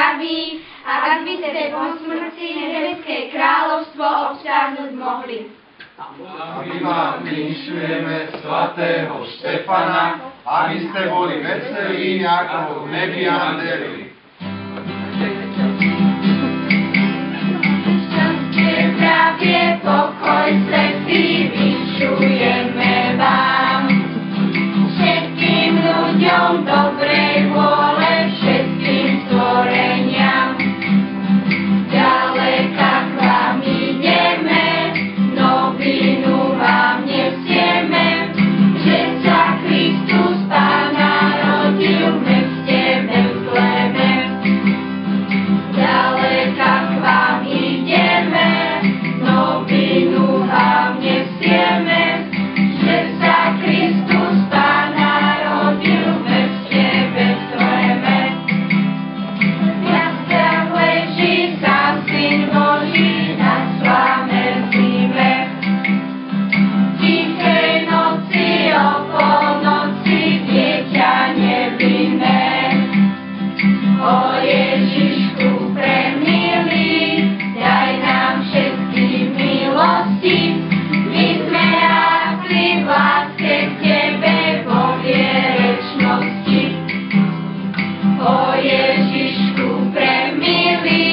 zdraví a aby ste po smrti nebeské kráľovstvo obsiahnuť mohli. A my vám vinšujeme svätého Štefana, aby ste boli veselí ako v nebi andeli. Šťastie, zdravie, pokoj, svätý vinšujeme vám. Všetkým ľuďom dobrej vôle, všetkým stvoreniam. Ďaleka k vám ideme, novinu vám nesieme, že sa Kristus Pán narodil v meste Betleme. Ďaleka k vám ideme, novinu vám nesieme, že sa Kristus Pán narodil v meste Betleme. V jaslách leží sa Syn Boží na sláme zime. V tichej noci o polnoci dieťa nevinné. O Ježišku premilý, daj nám všetkým milosti. My sme rásli v láske k Tebe vo vierečnosti. O Ježišku premilý,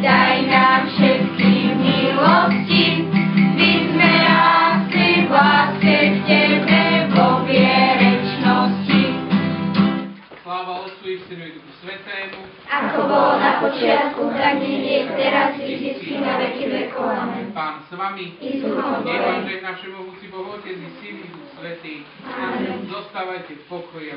daj nám všetkým milosti. My sme rásli v láske k Tebe vo vierečnosti. Sláva Otcu i Synu i Duchu Svätému, Ako bolo na počiatku, tak nie je teraz, i vždycky na veky vekov. Amen. Pán s vami, I s duchom nech vám tvojim. žehná všemohúci Boh Otec i Syn i Duch Svätý. Amen. Zostávajte v pokoji.